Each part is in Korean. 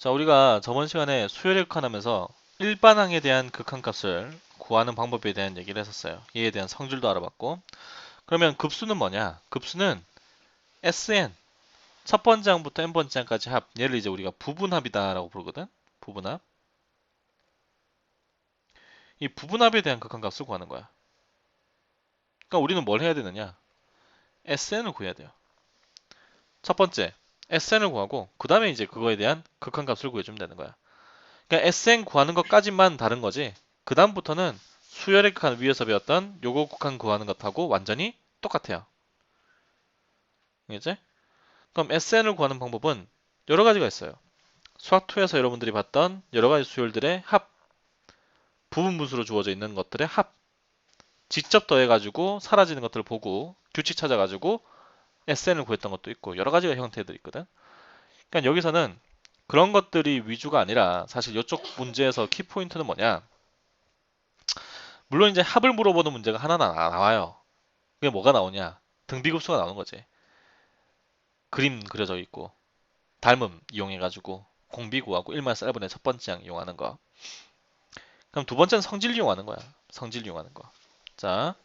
자, 우리가 저번 시간에 수열의 극한하면서 일반항에 대한 극한값을 구하는 방법에 대한 얘기를 했었어요. 이에 대한 성질도 알아봤고. 그러면 급수는 뭐냐? 급수는 Sn, 첫 번째 항부터 n번째 항까지 합. 얘를 이제 우리가 부분합이다라고 부르거든? 부분합. 이 부분합에 대한 극한값을 구하는 거야. 그러니까 우리는 뭘 해야 되느냐? Sn을 구해야 돼요. 첫 번째, Sn을 구하고 그 다음에 이제 그거에 대한 극한값을 구해주면 되는 거야. 그러니까 SN 구하는 것까지만 다른 거지. 그 다음부터는 수열의 극한 위에서 배웠던 요거 극한 구하는 것하고 완전히 똑같아요. 알겠지? 그럼 SN을 구하는 방법은 여러 가지가 있어요. 수학2에서 여러분들이 봤던 여러 가지 수열들의 합, 부분분수로 주어져 있는 것들의 합, 직접 더해가지고 사라지는 것들을 보고 규칙 찾아가지고 SN을 구했던 것도 있고 여러 가지가 형태들이 있거든. 그러니까 여기서는 그런 것들이 위주가 아니라 사실 이쪽 문제에서 키포인트는 뭐냐? 물론 이제 합을 물어보는 문제가 하나 나와요. 그게 뭐가 나오냐? 등비급수가 나오는 거지. 그림 그려져 있고 닮음 이용해가지고 공비 구하고 1-1분의 첫 번째 항 이용하는 거. 그럼 두 번째는 성질 이용하는 거야. 성질 이용하는 거. 자,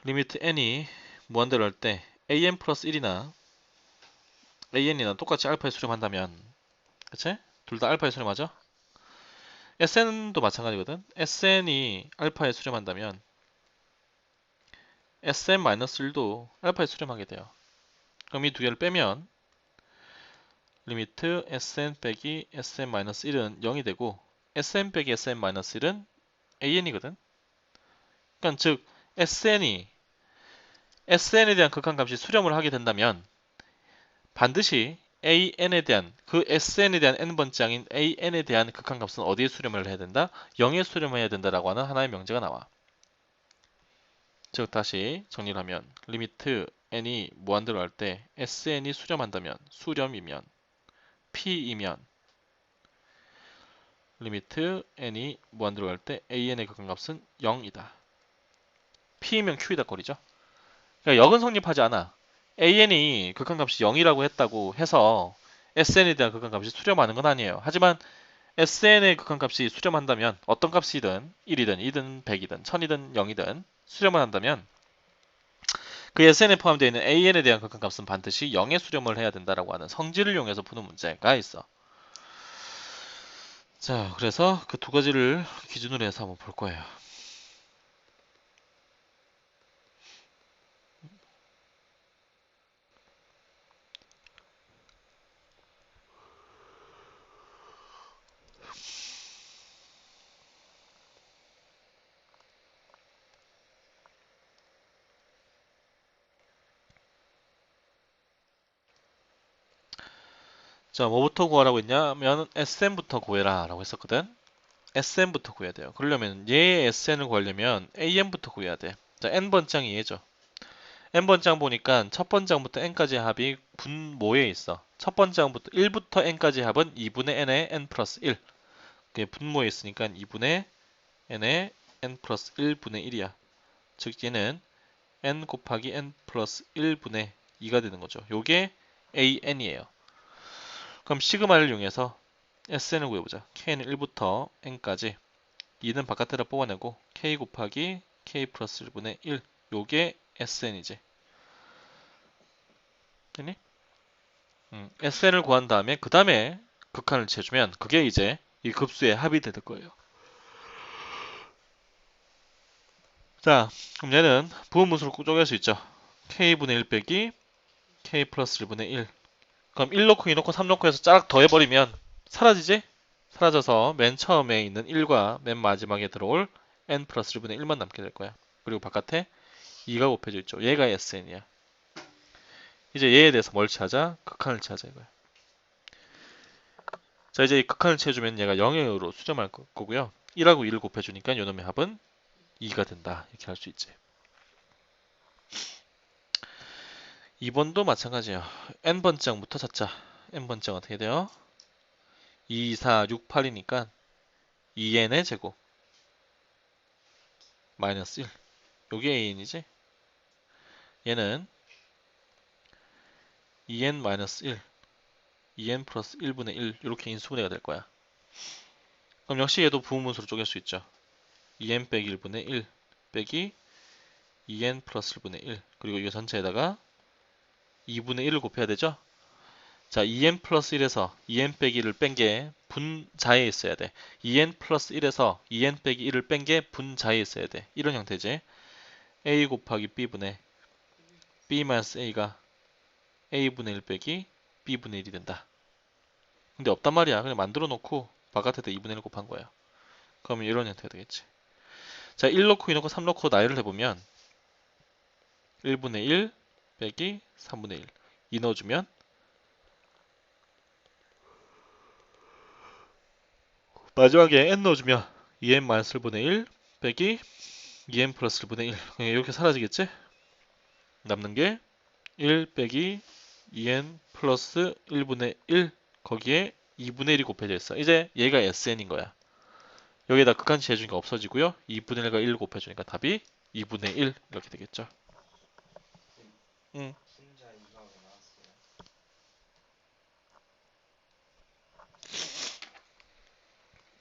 리미트 n이 무한대로 할 때 an 플러스 1이나 an이나 똑같이 알파에 수렴한다면, 그치? 둘 다 알파에 수렴하죠? sn도 마찬가지거든. sn이 알파에 수렴한다면 sn-1도 알파에 수렴하게 돼요. 그럼 이 두 개를 빼면 리미트 sn 빼기 sn-1은 0이 되고 sn 빼기 sn-1은 an이거든. 그러니까 즉 sn에 대한 극한값이 수렴을 하게 된다면 반드시 an에 대한 그 sn에 대한 n번째 항인 an에 대한 극한값은 어디에 수렴을 해야 된다? 0에 수렴해야 된다라고 하는 하나의 명제가 나와. 즉 다시 정리를 하면 리미트 n이 무한대로 할 때 sn이 수렴한다면 수렴이면 p이면 리미트 n이 무한대로 갈 때 an의 극한값은 0이다. p이면 q이다 꼴이죠. 그러니까 역은 성립하지 않아. an이 극한값이 0이라고 했다고 해서 sn에 대한 극한값이 수렴하는 건 아니에요. 하지만 sn의 극한값이 수렴한다면 어떤 값이든 1이든 2든 100이든 1000이든 0이든 수렴을 한다면 그 sn에 포함되어 있는 an에 대한 극한값은 반드시 0에 수렴을 해야 된다라고 하는 성질을 이용해서 푸는 문제가 있어. 자, 그래서 그 두 가지를 기준으로 해서 한번 볼 거예요. 자, 뭐부터 구하라고 했냐면 SN부터 구해라 라고 했었거든. SN부터 구해야 돼요. 그러려면 얘의 SN을 구하려면 AN부터 구해야 돼. 자, N번째 항이 얘죠. N번째 항 보니까 첫 번째 항부터 N까지 합이 분모에 있어. 첫 번째 항부터 1부터 N까지 합은 2분의 N의 N 플러스 1. 그게 분모에 있으니까 2분의 N의 N 플러스 1분의 1이야. 즉 얘는 N 곱하기 N 플러스 1분의 2가 되는 거죠. 요게 AN이에요. 그럼 시그마를 이용해서 SN을 구해보자. K는 1부터 N까지 2는 바깥에다 뽑아내고 K 곱하기 K 플러스 1분의 1 요게 SN이지. 됐니? SN을 구한 다음에 그 다음에 극한을 채주면 그게 이제 이 급수의 합이 될 거예요. 자, 그럼 얘는 부분분수로 꼭 쪼갤 수 있죠. K분의 1 빼기 K 플러스 1분의 1. 그럼 1 넣고 2 넣고 3 넣고 해서 쫙 더해버리면 사라지지? 사라져서 맨 처음에 있는 1과 맨 마지막에 들어올 n 플러스 1분의 1만 남게 될 거야. 그리고 바깥에 2가 곱해져 있죠. 얘가 SN이야. 이제 얘에 대해서 뭘 찾아? 극한을 찾아 이거야. 자, 이제 이 극한을 채워주면 얘가 0으로 수렴할 거고요. 1하고 2를 곱해주니까 요놈의 합은 2가 된다. 이렇게 할 수 있지. 2번도 마찬가지예요. n번째 항부터 찾자. n번째 항 어떻게 돼요? 2, 4, 6, 8이니까 2n의 제곱 마이너스 1. 요게 an이지? 얘는 2n 마이너스 1, 2n 플러스 1분의 1 이렇게 인수분해가 될 거야. 그럼 역시 얘도 부분분수로 쪼갤 수 있죠. 2n 빼기 1분의 1 빼기 2n 플러스 1분의 1 그리고 이거 전체에다가 2분의 1을 곱해야 되죠. 자, 2n 플러스 1에서 2n 빼기 1을 뺀 게 분자에 있어야 돼. 2n 플러스 1에서 2n 빼기 1을 뺀 게 분자에 있어야 돼. 이런 형태지. a 곱하기 b분의 b 마이너스 a가 a분의 1 빼기 b분의 1이 된다. 근데 없단 말이야. 그냥 만들어 놓고 바깥에다 2분의 1 곱한 거야. 그러면 이런 형태가 되겠지. 자, 1 넣고 2 넣고 3 넣고 나열을 해보면 1분의 1 빼기 3분의 1 2 넣어주면 마지막에 n 넣어주면 2n 마이너스 1분의 1 빼기 2n 플러스 1분의 1 이렇게 사라지겠지? 남는 게 1 빼기 2n 플러스 1분의 1 거기에 2분의 1이 곱해져 있어. 이제 얘가 SN인 거야. 여기에다 극한치 해주니까 없어지고요. 2분의 1과 1 곱해주니까 답이 2분의 1 이렇게 되겠죠. 응. 분자 2가 왜 나왔어요?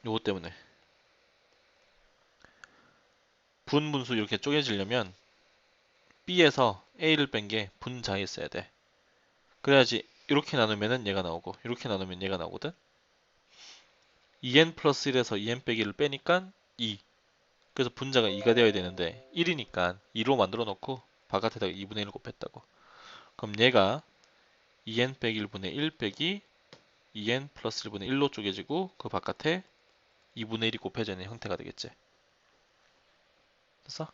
요거 때문에 분분수 이렇게 쪼개지려면 B에서 A를 뺀 게 분자에 있어야 돼. 그래야지 이렇게 나누면은 얘가 나오고 이렇게 나누면 얘가 나오거든. 2n 플러스 1에서 2n 빼기 1을 빼니까 2. 그래서 분자가 2가 되어야 되는데 1이니까 2로 만들어 놓고 바깥에다가 2분의 1을 곱했다고. 그럼 얘가 2n 빼기 1분의 1 빼기 2n 플러스 1분의 1로 쪼개지고 그 바깥에 2분의 1이 곱해져 있는 형태가 되겠지. 됐어?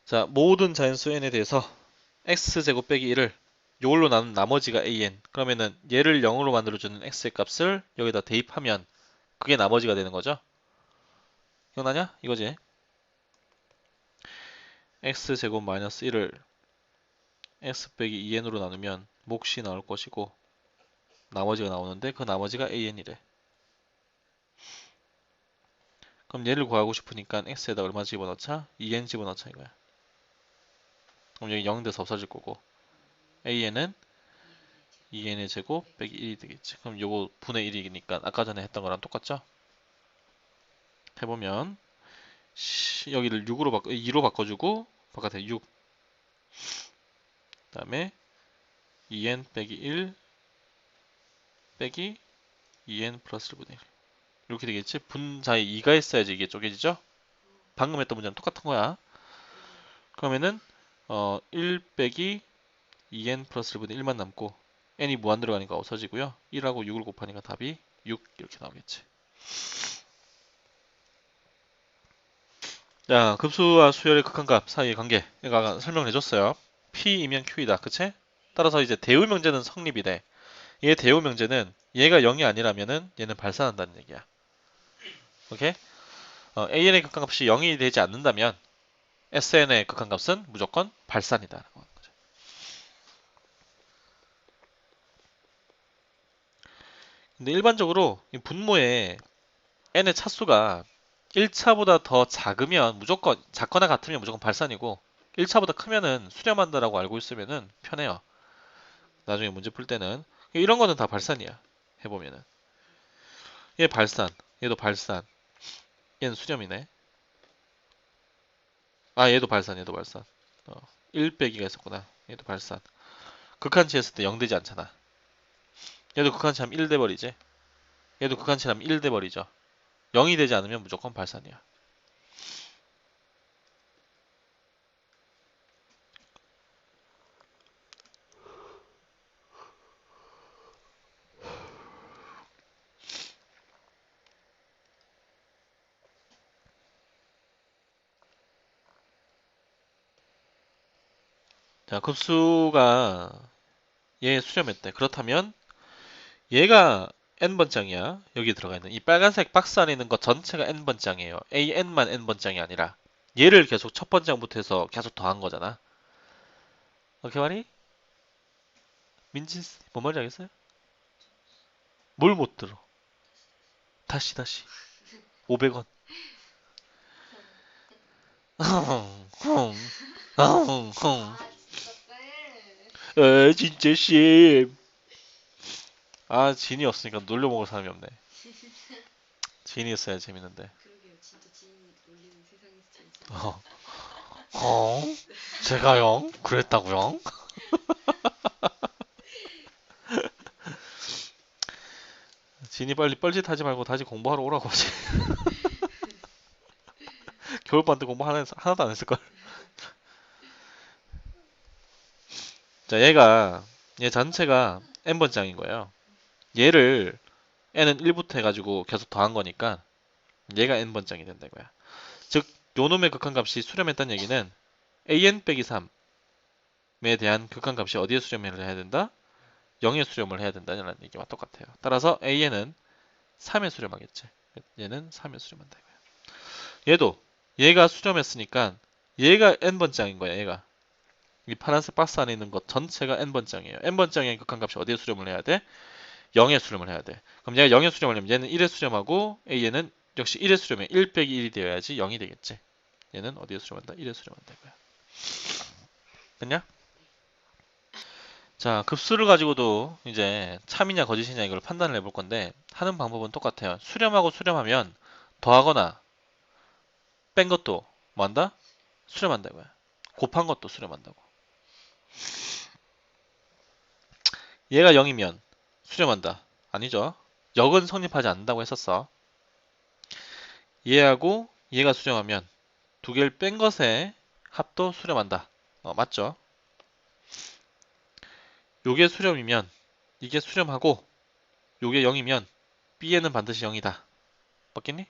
자, 모든 자연수 n에 대해서 x제곱 빼기 1을 이걸로 나눈 나머지가 an. 그러면은 얘를 0으로 만들어주는 x의 값을 여기다 대입하면 그게 나머지가 되는 거죠. 기억나냐? 이거지. x제곱 마이너스 1을 x 빼기 2n으로 나누면 몫이 나올 것이고 나머지가 나오는데 그 나머지가 an이래. 그럼 얘를 구하고 싶으니까 x에다 얼마 집어넣자? 2n 집어넣자 이거야. 그럼 여기 0 돼서 없어질 거고 an은 2n의 제곱 빼기 1이 되겠지. 그럼 요거 분의 1이니까 아까 전에 했던 거랑 똑같죠? 해보면 여기를 2로 바꿔주고 바깥에 6 그다음에 2n 빼기 1 빼기 2n 플러스 1분의 1 이렇게 되겠지? 분자에 2가 있어야지 이게 쪼개지죠? 방금 했던 문제는 똑같은 거야. 그러면은 1 빼기 2n 플러스 1분의 1만 남고 n이 무한 들어가니까 없어지고요. 1하고 6을 곱하니까 답이 6 이렇게 나오겠지. 자, 급수와 수열의 극한값 사이의 관계 얘가 설명을 해줬어요. P이면 Q이다. 그치? 따라서 이제 대우명제는 성립이 돼. 얘 대우명제는 얘가 0이 아니라면은 얘는 발산한다는 얘기야. 오케이? AN의 극한값이 0이 되지 않는다면 SN의 극한값은 무조건 발산이다. 근데 일반적으로 이 분모에 n의 차수가 1차보다 더 작으면 무조건 작거나 같으면 무조건 발산이고 1차보다 크면은 수렴한다라고 알고 있으면은 편해요. 나중에 문제 풀 때는 이런 거는 다 발산이야. 해보면은 얘 발산, 얘도 발산, 얘는 수렴이네. 아 얘도 발산, 얘도 발산. 1 빼기가 있었구나. 얘도 발산. 극한치 했을 때 0 되지 않잖아. 얘도 극한치 하면 1 돼버리지. 얘도 극한치 하면 1 돼버리죠. 0이 되지 않으면 무조건 발산이야. 자, 급수가 얘 수렴했대. 그렇다면 얘가 n번장이야. 여기 들어가 있는 이 빨간색 박스 안에 있는 것 전체가 n번장이에요. an만 n번장이 아니라 얘를 계속 첫 번장부터 해서 계속 더한 거잖아. 오케이 말이? 민지 뭔 말인지 알겠어요? 뭘 못 들어? 다시 500원. 아 진짜 쎄. 진짜 심. 아, 진이 없으니까 놀려먹을 사람이 없네. 진이 있어야 재밌는데. 그러게요. 진짜 지인이 놀리는 세상이 진짜. 어, 제가요? 그랬다고요? 진이 빨리 뻘짓하지 말고 다시 공부하러 오라고 하지. 겨울반 때 공부 하나도 안 했을걸? 자, 얘 전체가 n번째인 거예요. 얘를 n은 1부터 해가지고 계속 더한 거니까 얘가 n번째이 된다 이거야. 즉, 요놈의 극한값이 수렴했다는 얘기는 an 빼기 3에 대한 극한값이 어디에 수렴을 해야 된다? 0에 수렴을 해야 된다는 얘기와 똑같아요. 따라서 an은 3에 수렴하겠지. 얘는 3에 수렴한다 이거야. 얘가 수렴했으니까 얘가 n번째인 거야, 얘가. 이 파란색 박스 안에 있는 것 전체가 n번째이에요. n번째의 극한값이 어디에 수렴을 해야 돼? 0에 수렴을 해야 돼. 그럼 얘가 0에 수렴하려면 얘는 1에 수렴하고 얘는 역시 1에 수렴해. 1 빼기 1이 되어야지 0이 되겠지. 얘는 어디에 수렴한다? 1에 수렴한다 이거야. 됐냐? 자, 급수를 가지고도 이제 참이냐 거짓이냐 이걸 판단을 해볼 건데 하는 방법은 똑같아요. 수렴하고 수렴하면 더하거나 뺀 것도 뭐한다? 수렴한다 이거야. 곱한 것도 수렴한다고. 얘가 0이면 수렴한다. 아니죠. 역은 성립하지 않는다고 했었어. 얘하고 얘가 수렴하면 두 개를 뺀 것의 합도 수렴한다. 맞죠? 요게 수렴이면 이게 수렴하고 요게 0이면 B에는 반드시 0이다. 맞겠니?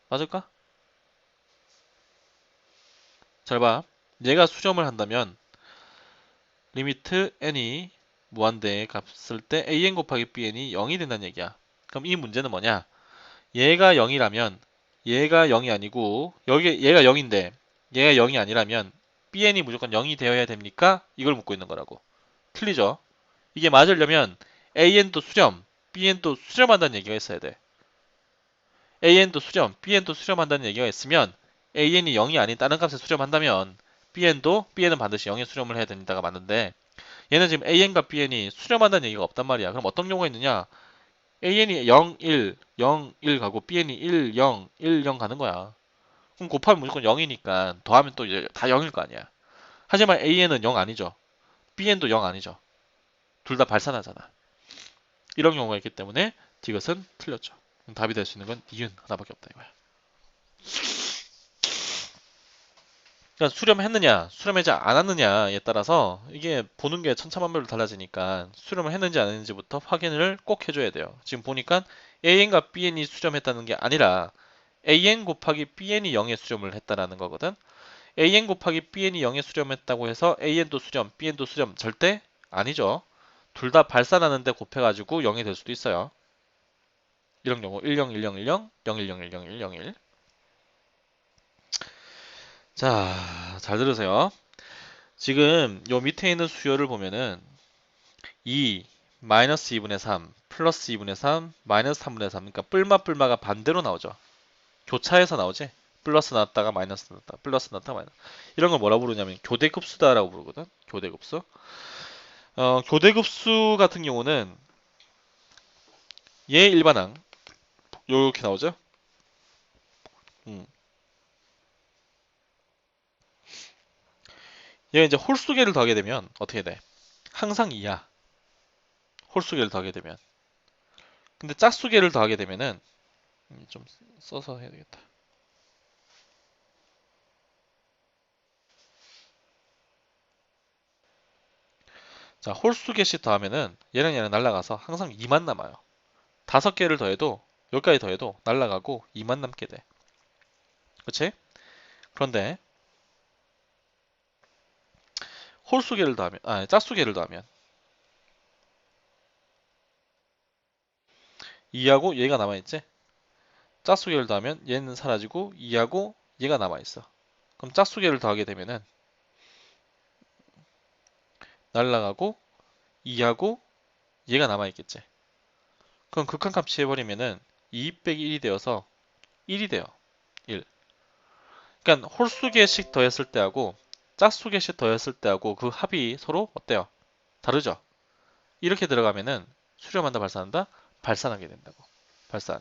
맞을까? 잘 봐. 얘가 수렴을 한다면 리미트 n이 무한대에 값을 때 an 곱하기 bn이 0이 된다는 얘기야. 그럼 이 문제는 뭐냐? 얘가 0이라면 얘가 0이 아니고 여기 얘가 0인데 얘가 0이 아니라면 bn이 무조건 0이 되어야 됩니까? 이걸 묻고 있는 거라고. 틀리죠? 이게 맞으려면 an도 수렴, bn도 수렴한다는 얘기가 있어야 돼. an도 수렴, bn도 수렴한다는 얘기가 있으면 an이 0이 아닌 다른 값에 수렴한다면 bn은 반드시 0에 수렴을 해야 된다가 맞는데 얘는 지금 an과 bn이 수렴한다는 얘기가 없단 말이야. 그럼 어떤 경우가 있느냐? an이 0, 1, 0, 1 가고 bn이 1, 0, 1, 0 가는 거야. 그럼 곱하면 무조건 0이니까 더하면 또 이제 다 0일 거 아니야. 하지만 an은 0 아니죠. bn도 0 아니죠. 둘 다 발산하잖아. 이런 경우가 있기 때문에 이것은 틀렸죠. 답이 될 수 있는 건 니은 하나밖에 없다 이거야. 그러니까 수렴했느냐, 수렴하지 않았느냐에 따라서 이게 보는 게 천차만별로 달라지니까 수렴을 했는지 안 했는지부터 확인을 꼭 해줘야 돼요. 지금 보니까 AN과 BN이 수렴했다는 게 아니라 AN 곱하기 BN이 0에 수렴을 했다라는 거거든. AN 곱하기 BN이 0에 수렴했다고 해서 AN도 수렴, BN도 수렴 절대 아니죠. 둘 다 발산하는데 곱해가지고 0이 될 수도 있어요. 이런 경우 10, 10, 10, 01, 01, 01, 01. 자, 잘 들으세요. 지금 요 밑에 있는 수열을 보면은 2, 마이너스 2분의 3, 플러스 2분의 3, 마이너스 3분의 3. 그러니까 뿔마가 반대로 나오죠. 교차해서 나오지. 플러스 나왔다가 마이너스 나왔다. 플러스 나왔다가 마이너스. 이런 걸 뭐라 부르냐면 교대급수다라고 부르거든. 교대급수. 교대급수 같은 경우는 얘 일반항 요렇게 나오죠. 음. 얘 이제 홀수계를 더하게 되면 어떻게 돼? 항상 2야. 홀수계를 더하게 되면. 근데 짝수계를 더하게 되면은 좀 써서 해야 되겠다. 자, 홀수 개씩 더하면은 얘랑 날라가서 항상 2만 남아요. 5개를 더해도 여기까지 더해도 날라가고 2만 남게 돼. 그치? 그런데 홀수 개를 더하면 짝수 개를 더하면 2하고 얘가 남아있지? 짝수 개를 더하면 얘는 사라지고 2하고 얘가 남아있어. 그럼 짝수 개를 더하게 되면은 날라가고 2하고 얘가 남아있겠지. 그럼 극한값 취해버리면은 2 빼기 1이 되어서 1이 돼요. 1. 그러니까 홀수 개씩 더했을 때하고 짝수 개씩 더했을 때하고 그 합이 서로 어때요? 다르죠? 이렇게 들어가면은 수렴한다, 발산한다? 발산하게 된다고. 발산.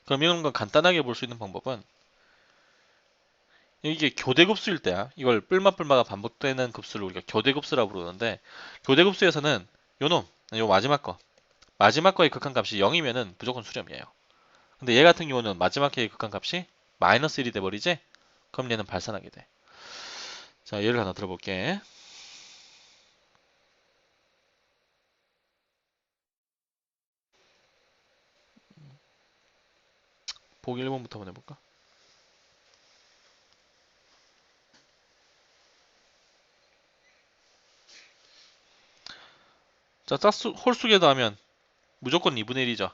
그럼 이런 건 간단하게 볼 수 있는 방법은 이게 교대급수일 때야. 이걸 뿔마뿔마가 반복되는 급수를 우리가 교대급수라고 부르는데 교대급수에서는 요놈, 요 마지막 거. 마지막 거의 극한값이 0이면은 무조건 수렴이에요. 근데 얘 같은 경우는 마지막 개의 극한값이 마이너스 1이 돼버리지? 그럼 얘는 발산하게 돼. 자, 예를 하나 들어볼게. 보기 1번부터 한번 해볼까? 자, 홀수계 더하면 무조건 2분의 1이죠.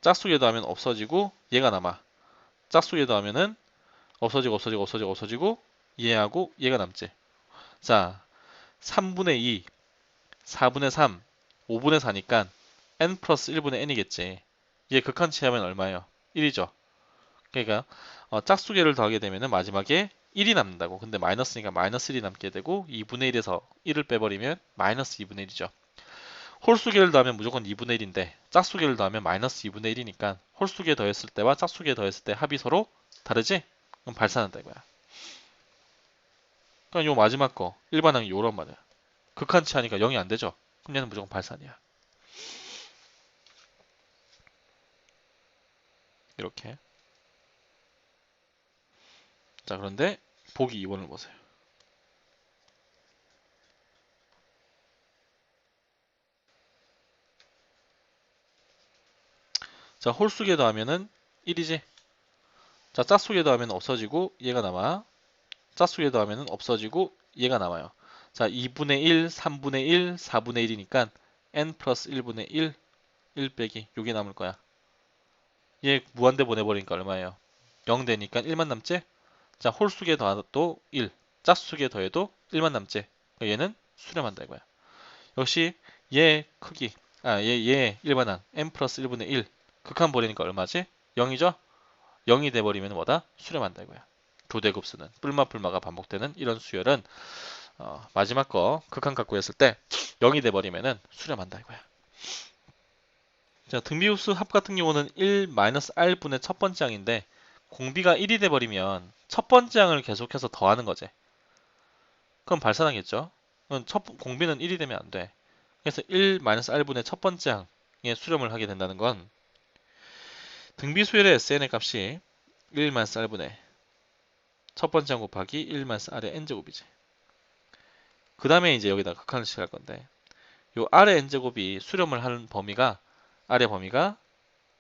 짝수계 더하면 없어지고 얘가 남아. 짝수계 더하면은 없어지고 얘하고 얘가 남지. 자, 3분의 2, 4분의 3, 5분의 4니까 n 플러스 1분의 n이겠지. 얘 극한치 하면 얼마예요? 1이죠. 그러니까 짝수계를 더하게 되면은 마지막에 1이 남는다고. 근데 마이너스니까 마이너스 1이 남게 되고 2분의 1에서 1을 빼버리면 마이너스 2분의 1이죠. 홀수계를 더하면 무조건 2분의 1인데 짝수계를 더하면 마이너스 2분의 1이니까 홀수계 더했을 때와 짝수계 더했을 때 합이 서로 다르지? 그럼 발산한다 이거야. 그러니까 요 마지막 거 일반항이 요런 말이야. 극한치 하니까 0이 안 되죠? 그럼 얘는 무조건 발산이야. 이렇게. 자, 그런데 보기 2번을 보세요. 자, 홀수계 더하면은 1이지? 자, 짝수계 더하면 없어지고 얘가 남아. 짝수계 더하면 없어지고 얘가 남아요. 자, 2분의 1, 3분의 1, 4분의 1이니까 n 플러스 1분의 1, 1 빼기 요게 남을 거야. 얘 무한대 보내버리니까 얼마예요? 0 되니까 1만 남지? 자, 홀수계 더해도 1, 짝수계 더해도 1만 남지? 그러니까 얘는 수렴한다 이거야. 역시 얘 크기, 얘 일반항 n 플러스 1분의 1 극한 버리니까 얼마지? 0이죠? 0이 돼버리면 뭐다? 수렴한다 이거야. 교대급수는 뿔마뿔마가 반복되는 이런 수열은 마지막 거 극한 갖고 했을 때 0이 돼버리면은 수렴한다 이거야. 자, 등비급수 합 같은 경우는 1-r분의 첫 번째 항인데 공비가 1이 돼버리면 첫 번째 항을 계속해서 더하는 거지. 그럼 발산하겠죠? 그럼 공비는 1이 되면 안 돼. 그래서 1-r분의 첫 번째 항에 수렴을 하게 된다는 건 등비수열의 SN의 값이 1-r분의 첫 번째 항 곱하기 1-r의 n제곱이지. 그 다음에 이제 여기다 극한을 칠할 건데 요 r의 n제곱이 수렴을 하는 범위가 r의 범위가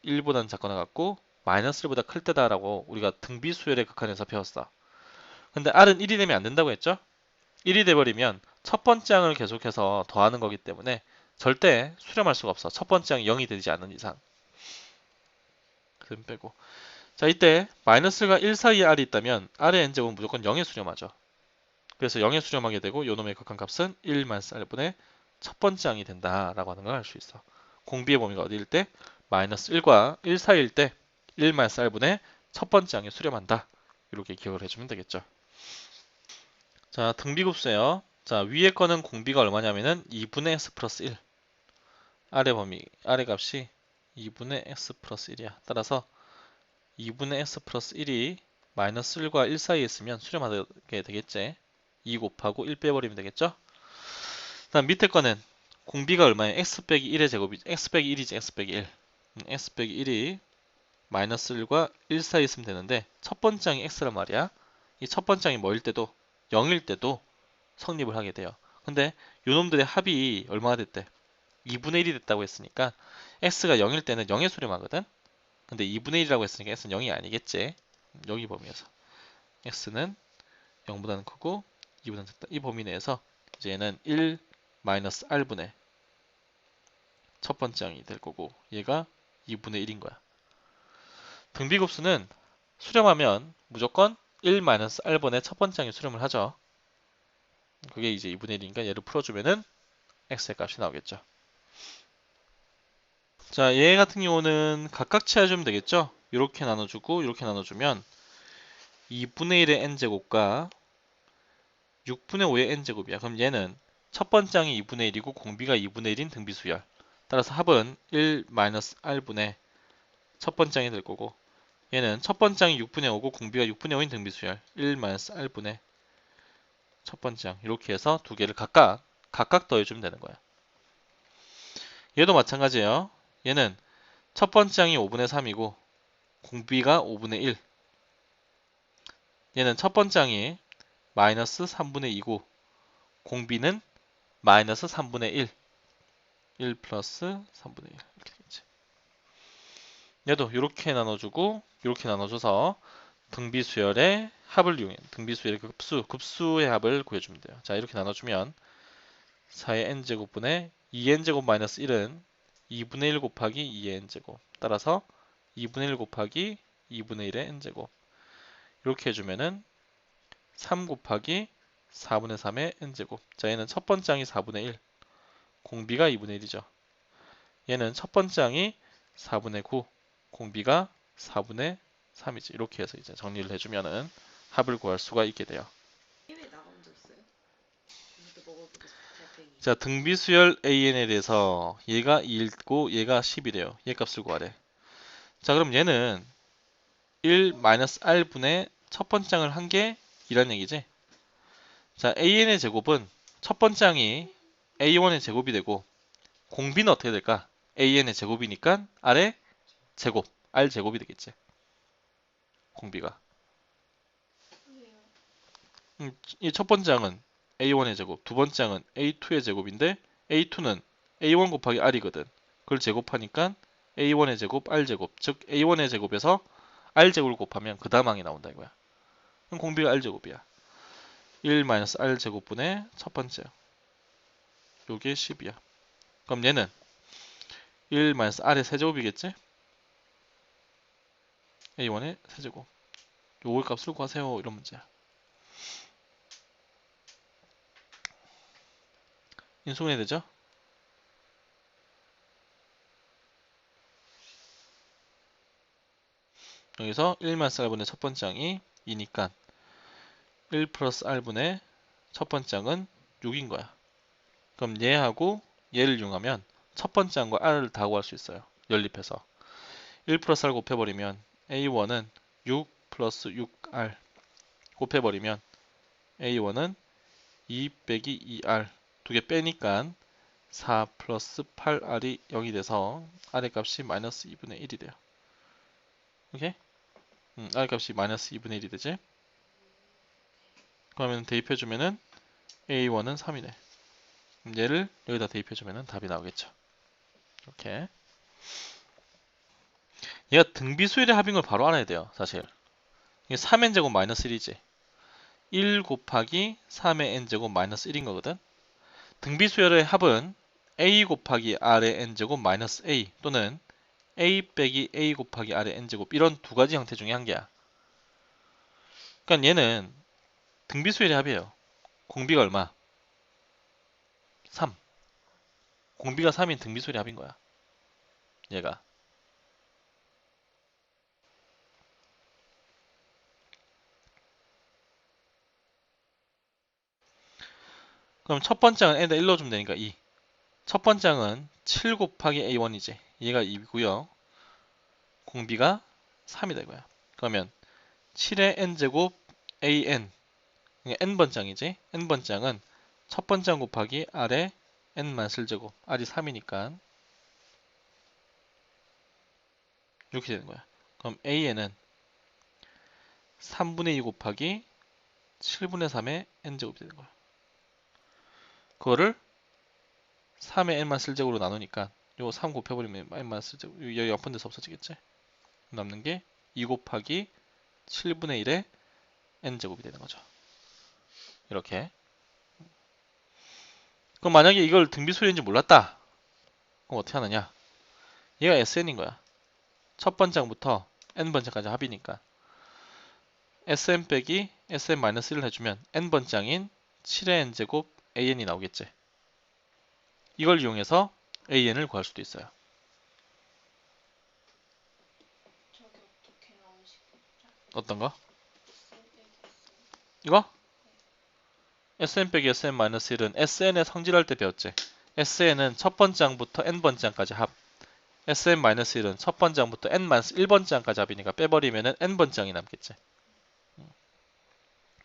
1보다는 작거나 같고 마이너스 1보다 클 때다라고 우리가 등비수열의 극한에서 배웠어. 근데 r은 1이 되면 안 된다고 했죠? 1이 돼버리면 첫 번째 항을 계속해서 더하는 거기 때문에 절대 수렴할 수가 없어. 첫 번째 항이 0이 되지 않는 이상. 그럼 빼고. 자, 이때 마이너스가 1 사이에 r이 있다면 r의 n제곱은 무조건 0에 수렴하죠. 그래서 0에 수렴하게 되고 요놈의 극한값은 1-r분의 첫 번째 항이 된다라고 하는 걸 알 수 있어. 공비의 범위가 어디일 때? 마이너스 1과 1 사이일 때 1-r분의 첫 번째 항에 수렴한다. 이렇게 기억을 해주면 되겠죠. 자, 등비급수예요. 자, 위에 거는 공비가 얼마냐면은 2분의 x 플러스 1. 아래 범위, 아래 값이 2분의 x 플러스 1이야. 따라서 2분의 x 플러스 1이 마이너스 1과 1 사이에 있으면 수렴하게 되겠지. 2 곱하고 1 빼버리면 되겠죠? 다음 밑에 거는 공비가 얼마예요? x 빼기 1의 제곱이지. x 빼기 1이지. x 빼기 1. x 빼기 1이 마이너스 1과 1 사이에 있으면 되는데 첫 번째 항이 x란 말이야. 이 첫 번째 항이 뭐일 때도 0일 때도 성립을 하게 돼요. 근데 요놈들의 합이 얼마가 됐대? 2분의 1이 됐다고 했으니까 x가 0일 때는 0에 수렴하거든? 근데 2분의 1이라고 했으니까 x는 0이 아니겠지? 여기 범위에서 x는 0보다는 크고 2보다는 작다. 이 범위 내에서 이제 얘는 1-r분의 첫 번째 항이 될 거고 얘가 2분의 1인 거야. 등비급수는 수렴하면 무조건 1-r분의 첫 번째 항에 수렴을 하죠. 그게 이제 2분의 1이니까 얘를 풀어주면은 x의 값이 나오겠죠. 자, 얘 같은 경우는 각각 취해주면 되겠죠? 이렇게 나눠주고 이렇게 나눠주면 2분의 1의 n제곱과 6분의 5의 n제곱이야. 그럼 얘는 첫 번째 항이 2분의 1이고 공비가 2분의 1인 등비수열. 따라서 합은 1-r분의 첫 번째 항이 될 거고, 얘는 첫 번째 항이 6분의 5고 공비가 6분의 5인 등비수열. 1-r분의 첫 번째 항. 이렇게 해서 두 개를 각각 더해주면 되는 거야. 얘도 마찬가지예요. 얘는 첫 번째 항이 5분의 3이고 공비가 5분의 1. 얘는 첫 번째 항이 마이너스 3분의 2고 공비는 마이너스 3분의 1. 1 플러스 3분의 1 이렇게 되겠지. 얘도 이렇게 나눠주고 이렇게 나눠줘서 등비수열의 합을 이용해 등비수열의 급수의 합을 구해주면 돼요. 자, 이렇게 나눠주면 4의 n제곱분의 2n제곱 마이너스 1은 2분의 1 곱하기 2의 n제곱. 따라서 2분의 1 곱하기 2분의 1의 n제곱. 이렇게 해주면은 3 곱하기 4분의 3의 n제곱. 자, 얘는 첫 번째 항이 4분의 1, 공비가 2분의 1이죠. 얘는 첫 번째 항이 4분의 9, 공비가 4분의 3이지. 이렇게 해서 이제 정리를 해주면은 합을 구할 수가 있게 돼요. 해외 나가본 적 있어요? 이것도 먹어보고 싶어. 달팽이. 자, 등비수열 AN에 대해서 얘가 2고 얘가 10이래요. 얘 값을 구하래. 자, 그럼 얘는 1-r분의 첫 번째 항을 한 게 이란 얘기지. 자, AN의 제곱은 첫 번째 항이 A1의 제곱이 되고 공비는 어떻게 될까? AN의 제곱이니까 R의 제곱, R 제곱이 되겠지. 공비가. 이 첫 번째 항은 A1의 제곱, 두 번째 항은 A2의 제곱인데 A2는 A1 곱하기 R이거든. 그걸 제곱하니까 A1의 제곱, R 제곱, 즉 A1의 제곱에서 R 제곱을 곱하면 그 다음 항이 나온다 이거야. 그럼 공비가 R 제곱이야. 1-R 제곱분의 첫 번째. 요게 10이야. 그럼 얘는 1-R의 세제곱이겠지? A1의 세제곱. 요걸 값을 구하세요. 이런 문제야. 인수분해 되죠? 여기서 1-R분의 첫 번째 항이 2니까 1 플러스 R분의 첫 번째 항은 6인 거야. 그럼 얘하고 얘를 이용하면 첫 번째 항과 R을 다 구할 수 있어요. 연립해서. 1 플러스 R 곱해버리면 A1은 6 플러스 6R 곱해버리면 A1은 2 빼기 2R 두 개 빼니까 4 플러스 8R이 0이 돼서 R의 값이 마이너스 2분의 1이 돼요. 오케이? R 값이 마이너스 2분의 1이 되지? 그러면 대입해주면은 A1은 3이네. 얘를 여기다 대입해주면은 답이 나오겠죠. 이렇게. 얘가 등비수열의 합인 걸 바로 알아야 돼요, 사실. 이게 3n제곱 마이너스 1이지. 1 곱하기 3의 n제곱 마이너스 1인 거거든. 등비수열의 합은 a 곱하기 r의 n제곱 마이너스 a 또는 a 빼기 a 곱하기 r의 n제곱 이런 두 가지 형태 중에 한 개야. 그러니까 얘는 등비수열의 합이에요. 공비가 얼마? 3. 공비가 3인 등비수열의 합인 거야. 얘가. 그럼 첫 번째 항은 n에다 1 넣어주면 되니까 2. 첫 번째 항은 7 곱하기 a1이지. 얘가 2고요. 공비가 3이다 이거야. 그러면 7의 n제곱 an n번장이지. n번장은 첫 번째 항 곱하기 r의 n만 쓸제곱. r이 3이니까 이렇게 되는 거야. 그럼 an은 3분의 2 곱하기 7분의 3의 n제곱이 되는 거야. 그거를 3의 n만 쓸제곱으로 나누니까 요 3 곱해버리면 n만 쓸제곱 여기 옆은 데서 없어지겠지. 남는 게 2 곱하기 7분의 1의 n제곱이 되는 거죠. 이렇게. 그럼 만약에 이걸 등비수열인지 몰랐다. 그럼 어떻게 하느냐? 얘가 SN인 거야. 첫 번째부터 n번째까지 합이니까 SN 빼기 SN-1를 해주면 n번째인 7의 n제곱 AN이 나오겠지. 이걸 이용해서 AN을 구할 수도 있어요. 저게 어떻게 나오시겠죠? 어떤 거? 이거? Sn 빼기 Sn 마이너스 1은 Sn의 성질할 때 배웠지. Sn은 첫 번째 항부터 n번째 항까지 합. Sn 마이너스 1은 첫 번째 항부터 n 마이너스 1번째 항까지 합이니까 빼버리면은 n번째 항이 남겠지.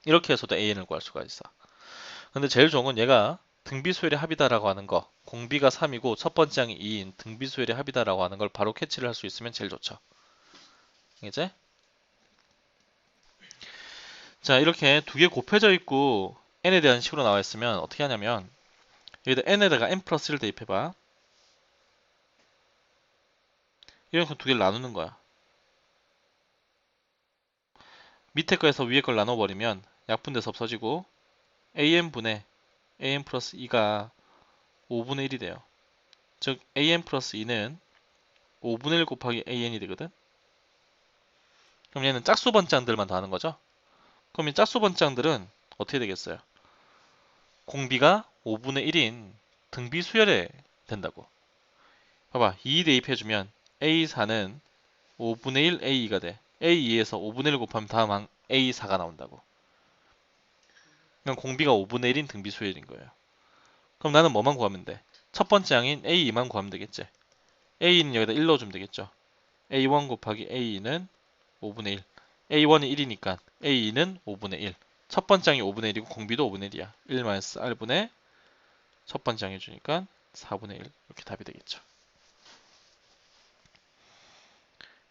이렇게 해서도 an을 구할 수가 있어. 근데 제일 좋은 건 얘가 등비수열의 합이다라고 하는 거. 공비가 3이고 첫 번째 항이 2인 등비수열의 합이다라고 하는 걸 바로 캐치를 할 수 있으면 제일 좋죠. 이제 자, 이렇게 두 개 곱해져 있고 n에 대한 식으로 나와 있으면 어떻게 하냐면 여기다 n에다가 n 플러스 1을 대입해봐. 이런 거 두 개를 나누는 거야. 밑에 거에서 위에 걸 나눠버리면 약분돼서 없어지고 an분의 an 플러스 2가 5분의 1이 돼요. 즉 an 플러스 2는 5분의 1 곱하기 an이 되거든. 그럼 얘는 짝수 번째항들만 더하는 거죠. 그럼 이 짝수 번째항들은 어떻게 되겠어요? 공비가 5분의 1인 등비수열에 된다고. 봐봐, 2 대입해주면 A4는 5분의 1 A2가 돼. A2에서 5분의 1 곱하면 다음 항 A4가 나온다고. 그럼 공비가 5분의 1인 등비수열인 거예요. 그럼 나는 뭐만 구하면 돼? 첫 번째 항인 A2만 구하면 되겠지. A2는 여기다 1 넣어주면 되겠죠. A1 곱하기 A2는 5분의 1. A1이 1이니까 A2는 5분의 1. 첫 번째 항이 5분의 1이고 공비도 5분의 1이야. 1-R분의 첫 번째 항 해주니까 4분의 1. 이렇게 답이 되겠죠.